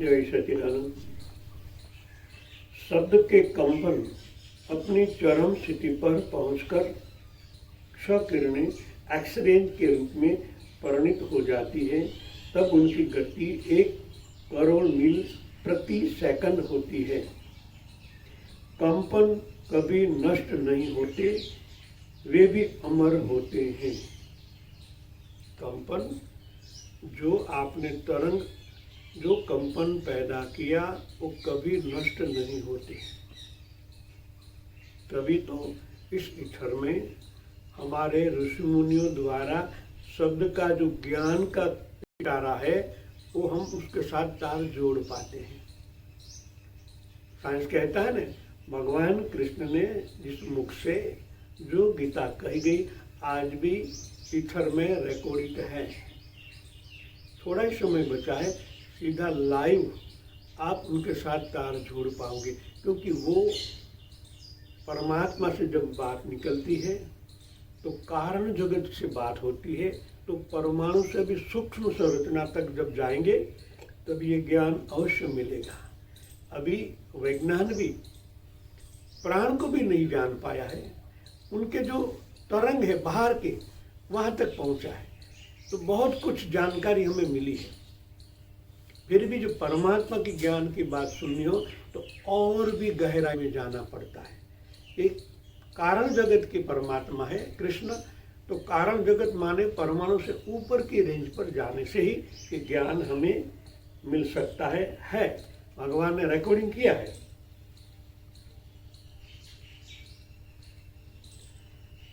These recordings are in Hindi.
जय सच्चिदानंद। शब्द के कंपन अपनी चरम स्थिति पर पहुंचकर क्षकिरणें एक्सरेंज के रूप में परिणित हो जाती है। तब उनकी गति 1 करोड़ मील प्रति सेकंड होती है। कंपन कभी नष्ट नहीं होते, वे भी अमर होते हैं। कंपन जो आपने तरंग जो कंपन पैदा किया वो कभी नष्ट नहीं होते। तभी तो इस ईथर में हमारे ऋषि मुनियों द्वारा शब्द का जो ज्ञान का पिटारा है वो हम उसके साथ तार जोड़ पाते हैं। साइंस कहता है ना, भगवान कृष्ण ने जिस मुख से जो गीता कही गई आज भी ईथर में रिकॉर्डित है। थोड़ा ही समय बचा है, सीधा लाइव आप उनके साथ तार जोड़ पाओगे, क्योंकि वो परमात्मा से जब बात निकलती है तो कारण जगत से बात होती है, तो परमाणु से भी सूक्ष्म संरचना तक जब जाएंगे तब ये ज्ञान अवश्य मिलेगा। अभी वैज्ञानिक भी प्राण को भी नहीं जान पाया है, उनके जो तरंग है बाहर के वहाँ तक पहुँचा है, तो बहुत कुछ जानकारी हमें मिली है। फिर भी जो परमात्मा की ज्ञान की बात सुननी हो तो और भी गहराई में जाना पड़ता है। एक कारण जगत के परमात्मा है कृष्ण, तो कारण जगत माने परमाणु से ऊपर की रेंज पर जाने से ही ये ज्ञान हमें मिल सकता है। भगवान ने रिकॉर्डिंग किया है।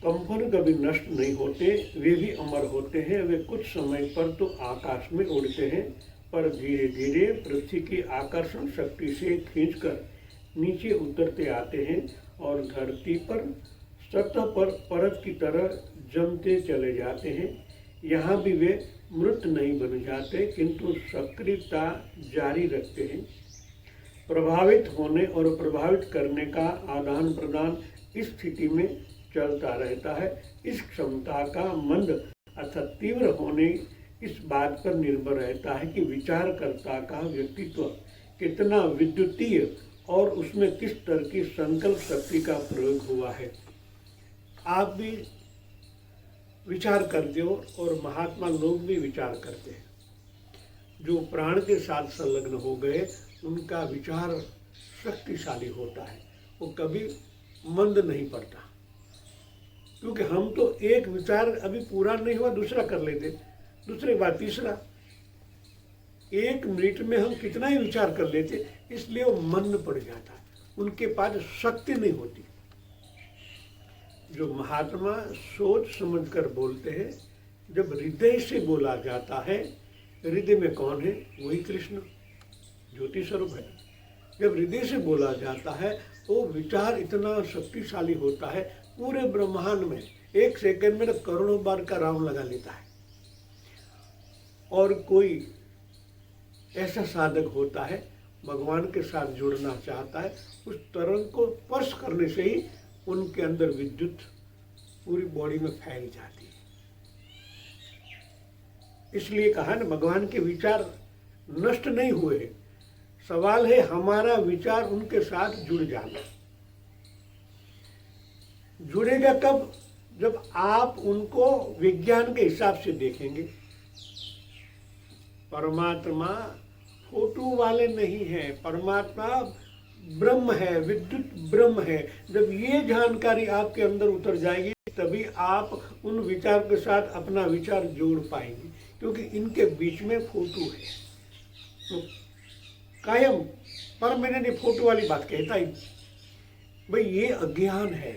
कंपन कभी नष्ट नहीं होते, वे भी अमर होते हैं। वे कुछ समय पर तो आकाश में उड़ते हैं, पर धीरे धीरे पृथ्वी की आकर्षण शक्ति से खींचकर नीचे उतरते आते हैं और धरती पर सतह पर परत की तरह जमते चले जाते हैं। यहाँ भी वे मृत नहीं बन जाते, किंतु सक्रियता जारी रखते हैं। प्रभावित होने और प्रभावित करने का आदान प्रदान इस स्थिति में चलता रहता है। इस क्षमता का मंद अथवा तीव्र होने इस बात पर निर्भर रहता है कि विचारकर्ता का व्यक्तित्व कितना विद्युतीय और उसमें किस तरह की संकल्प शक्ति का प्रयोग हुआ है। आप भी विचार करते हो और महात्मा लोग भी विचार करते हैं। जो प्राण के साथ संलग्न हो गए उनका विचार शक्तिशाली होता है, वो कभी मंद नहीं पड़ता। क्योंकि हम तो एक विचार अभी पूरा नहीं हुआ दूसरा कर लेते, दूसरे बाद तीसरा। 1 मिनट में हम कितना ही विचार कर लेते, इसलिए वो मंद पड़ जाता है, उनके पास शक्ति नहीं होती। जो महात्मा सोच समझकर बोलते हैं, जब हृदय से बोला जाता है, हृदय में कौन है? वही कृष्ण ज्योति स्वरूप है। जब हृदय से बोला जाता है वो विचार इतना शक्तिशाली होता है, पूरे ब्रह्मांड में 1 सेकंड में करोड़ों बार का राउंड लगा लेता है। और कोई ऐसा साधक होता है भगवान के साथ जुड़ना चाहता है, उस तरंग को स्पर्श करने से ही उनके अंदर विद्युत पूरी बॉडी में फैल जाती है। इसलिए कहा ना, भगवान के विचार नष्ट नहीं हुए, सवाल है हमारा विचार उनके साथ जुड़ जाना। जुड़ेगा कब? जब आप उनको विज्ञान के हिसाब से देखेंगे। परमात्मा फोटो वाले नहीं है, परमात्मा ब्रह्म है, विद्युत ब्रह्म है। जब ये जानकारी आपके अंदर उतर जाएगी तभी आप उन विचार के साथ अपना विचार जोड़ पाएंगे, क्योंकि इनके बीच में फोटो है। तो कायम परमानेंट फोटो वाली बात कहता ही भाई, ये अज्ञान है,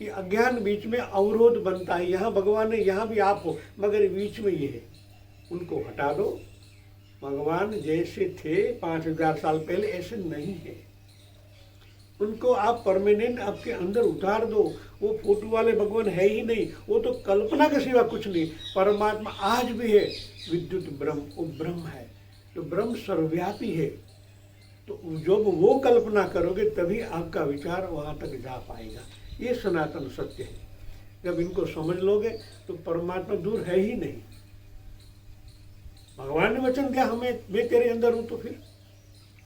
ये अज्ञान बीच में अवरोध बनता है। यहाँ भगवान है, यहाँ भी आप हो, मगर बीच में ये है, उनको हटा दो। भगवान जैसे थे 5000 साल पहले ऐसे नहीं है, उनको आप परमानेंट आपके अंदर उतार दो। वो फोटो वाले भगवान है ही नहीं, वो तो कल्पना के सिवा कुछ नहीं। परमात्मा आज भी है, विद्युत ब्रह्म, वो ब्रह्म है, तो ब्रह्म सर्वव्यापी है। तो जब वो कल्पना करोगे तभी आपका विचार वहाँ तक जा पाएगा। ये सनातन सत्य है। जब इनको समझ लोगे तो परमात्मा दूर है ही नहीं। भगवान ने वचन दिया हमें, मैं तेरे अंदर हूँ, तो फिर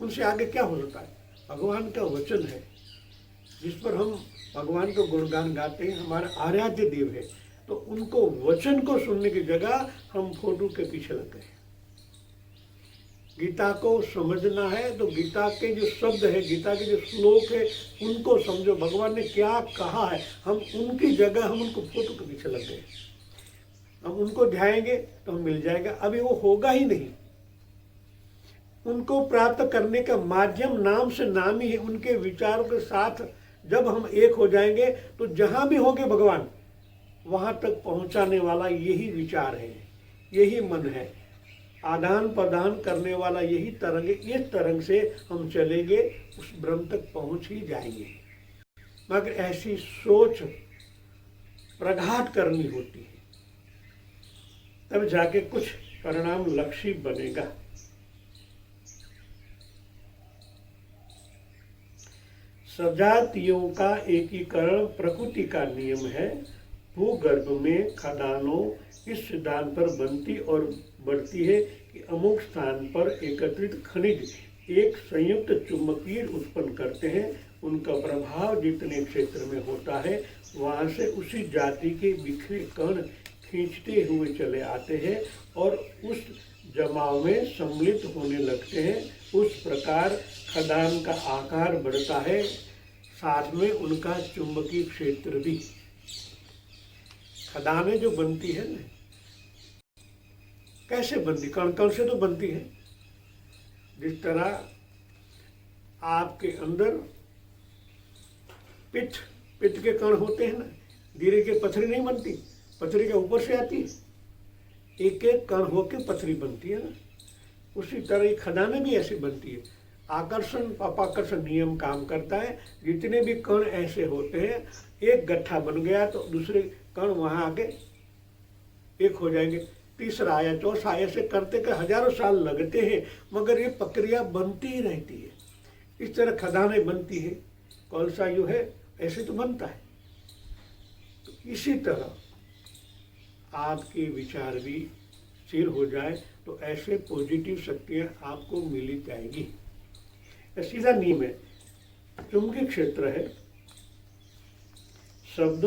उनसे आगे क्या हो सकता है? भगवान का वचन है जिस पर हम भगवान को गुणगान गाते हैं, हमारा आराध्य देव है। तो उनको वचन को सुनने की जगह हम फोटो के पीछे लग गए। गीता को समझना है तो गीता के जो शब्द है, गीता के जो श्लोक है, उनको समझो, भगवान ने क्या कहा है। हम उनकी जगह हम उनको फोटो के पीछे लग गए। हम उनको ध्याएंगे तो हम मिल जाएगा, अभी वो होगा ही नहीं। उनको प्राप्त करने का माध्यम नाम से नाम ही है। उनके विचारों के साथ जब हम एक हो जाएंगे तो जहां भी होंगे भगवान, वहां तक पहुंचाने वाला यही विचार है, यही मन है। आदान प्रदान करने वाला यही तरंग है। इस तरंग से हम चलेंगे, उस ब्रह्म तक पहुंच ही जाएंगे। मगर ऐसी सोच प्रगाढ़ करनी होती है, तब जाके कुछ परिणाम लक्ष्य बनेगा। सजातियों का एकीकरण प्रकृति का नियम है। भूगर्भ में खदानों इस सिद्धांत पर बनती और बढ़ती है कि अमुक स्थान पर एकत्रित खनिज एक संयुक्त चुंबकीय उत्पन्न करते हैं। उनका प्रभाव जितने क्षेत्र में होता है, वहां से उसी जाति के बिखरे कण खींचते हुए चले आते हैं और उस जमाव में सम्मिलित होने लगते हैं। उस प्रकार खदान का आकार बढ़ता है, साथ में उनका चुंबकीय क्षेत्र भी। खदानें जो बनती है ना, कैसे बनती? कण कण से तो बनती है। जिस तरह आपके अंदर पित्त के कण होते हैं ना, धीरे के पथरी नहीं बनती, पथरी के ऊपर से आती है, एक एक कण होके पथरी बनती है ना। उसी तरह खदानें भी ऐसी बनती है। आकर्षण अपाकर्षण नियम काम करता है। जितने भी कण ऐसे होते हैं, एक गट्ठा बन गया तो दूसरे कण वहां आके एक हो जाएंगे, तीसरा आया, चौथा, ऐसे करते कर हजारों साल लगते हैं, मगर ये प्रक्रिया बनती ही रहती है। इस तरह खदानें बनती है। कौलसा जो है ऐसे तो बनता है। तो इसी तरह आपके विचार भी स्थिर हो जाए तो ऐसे पॉजिटिव शक्तियां आपको मिली जाएगी। सीधा नियम है। चुंबकीय क्षेत्र है। शब्द,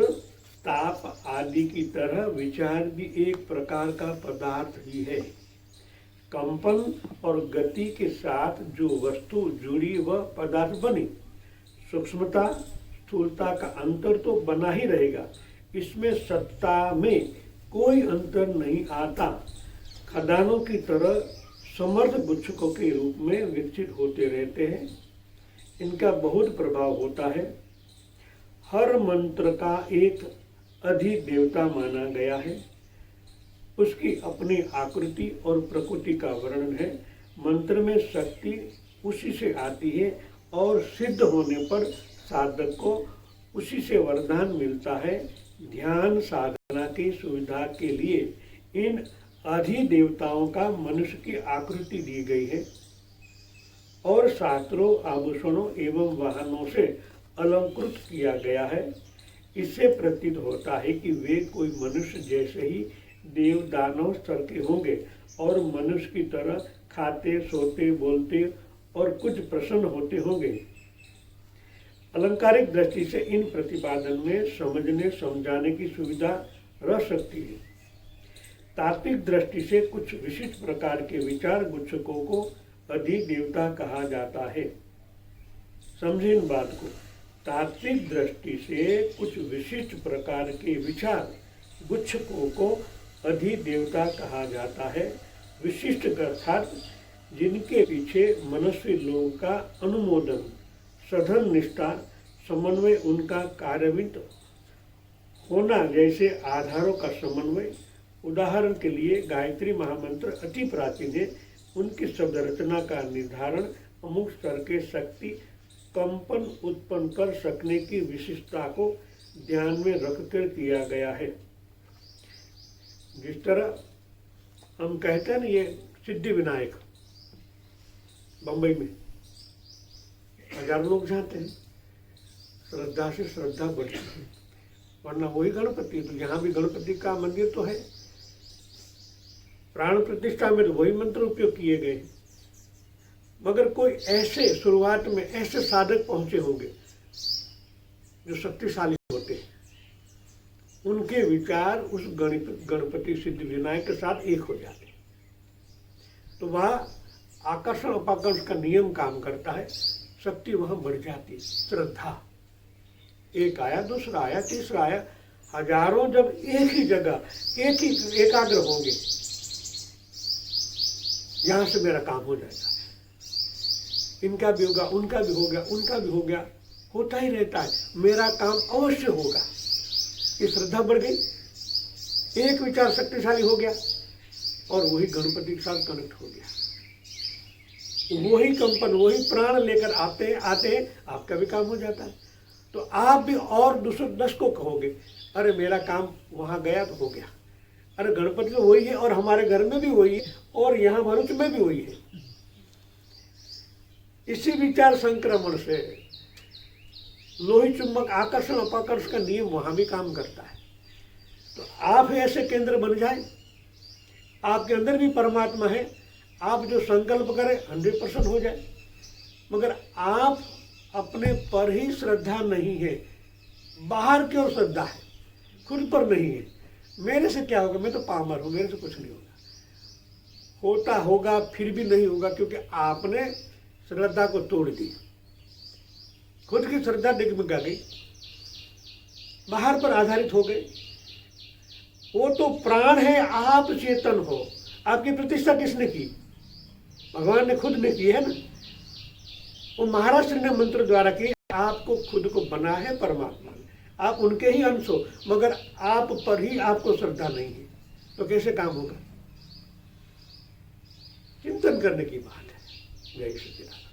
ताप आदि की तरह विचार भी एक प्रकार का पदार्थ ही है। कंपन और गति के साथ जो वस्तु जुड़ी वह पदार्थ बनी। सूक्ष्मता स्थूलता का अंतर तो बना ही रहेगा, इसमें सत्ता में कोई अंतर नहीं आता। खदानों की तरह समर्थ गुच्छकों के रूप में विकसित होते रहते हैं। इनका बहुत प्रभाव होता है। हर मंत्र का एक अधिदेवता माना गया है। उसकी अपनी आकृति और प्रकृति का वर्णन है। मंत्र में शक्ति उसी से आती है और सिद्ध होने पर साधक को उसी से वरदान मिलता है। ध्यान साधना की सुविधा के लिए इन अधिदेवताओं का मनुष्य की आकृति दी गई है और शास्त्रों, आभूषणों एवं वाहनों से अलंकृत किया गया है। इससे प्रतीत होता है कि वे कोई मनुष्य जैसे ही देव दानव स्तर के होंगे और मनुष्य की तरह खाते, सोते, बोलते और कुछ प्रसन्न होते होंगे। अलंकारिक दृष्टि से इन प्रतिपादन में समझने समझाने की सुविधा रह सकती है। तात्विक दृष्टि से कुछ विशिष्ट प्रकार के विचार गुच्छकों को अधिदेवता कहा जाता है। समझे इन बात को। तात्विक दृष्टि से कुछ विशिष्ट प्रकार के विचार गुच्छकों को अधिदेवता कहा जाता है। विशिष्ट अर्थात जिनके पीछे मनुष्य लोगों का अनुमोदन, सधन निष्ठा, समन्वय, उनका कार्यान्वित होना जैसे आधारों का समन्वय। उदाहरण के लिए गायत्री महामंत्र अति प्राचीन है। उनकी शब्द रचना का निर्धारण अमुक स्तर के शक्ति कंपन उत्पन्न कर सकने की विशिष्टता को ध्यान में रखकर किया गया है। जिस तरह हम कहते हैं ना, ये सिद्धि विनायक बम्बई में हजारों लोग जाते हैं, श्रद्धा से श्रद्धा बढ़ती है। वरना वही गणपति, तो यहाँ भी गणपति का मंदिर तो है, प्राण प्रतिष्ठा में तो वही मंत्र उपयोग किए गए। मगर कोई ऐसे शुरुआत में ऐसे साधक पहुंचे होंगे जो शक्तिशाली होते हैं, उनके विचार उस गणपति सिद्धि विनायक के साथ एक हो जाते हैं, तो वह आकर्षण अपाकर्षण का नियम काम करता है, शक्ति वहां बढ़ जाती है। श्रद्धा, एक आया, दूसरा आया, तीसरा आया, हजारों जब एक ही जगह एक ही एकाग्र होंगे, यहां से मेरा काम हो जाएगा, इनका भी होगा, उनका भी हो गया, उनका भी हो गया, होता ही रहता है, मेरा काम अवश्य होगा। ये श्रद्धा बढ़ गई, एक विचार शक्तिशाली हो गया और वही गणपति के साथ कनेक्ट हो गया, वही कंपन, वही प्राण लेकर आते आते आपका भी काम हो जाता है। तो आप भी और दूसरे 10 को कहोगे, अरे मेरा काम वहां गया तो हो गया, अरे गणपति तो वही है और हमारे घर में भी वही है और यहाँ भरूच में भी वही है। इसी विचार संक्रमण से लोही चुंबक आकर्षण अपाकर्षण का नियम वहां भी काम करता है। तो आप ऐसे केंद्र बन जाए, आपके अंदर भी परमात्मा है, आप जो संकल्प करें 100% हो जाए। मगर आप अपने पर ही श्रद्धा नहीं है, बाहर की ओर श्रद्धा है, खुद पर नहीं है। मेरे से क्या होगा, मैं तो पामर हूं, मेरे से कुछ नहीं होगा, होता होगा फिर भी नहीं होगा, क्योंकि आपने श्रद्धा को तोड़ दी, खुद की श्रद्धा डिगमिगा गई, बाहर पर आधारित हो गए। वो तो प्राण है, आप चेतन हो, आपकी प्रतिष्ठा किसने की? भगवान ने खुद ने की है ना, वो महाराष्ट्र ने मंत्र द्वारा की, आपको खुद को बना है परमात्मा ने, आप उनके ही अंश हो, मगर आप पर ही आपको श्रद्धा नहीं है, तो कैसे काम होगा? चिंतन करने की बात है। जय श्री राम।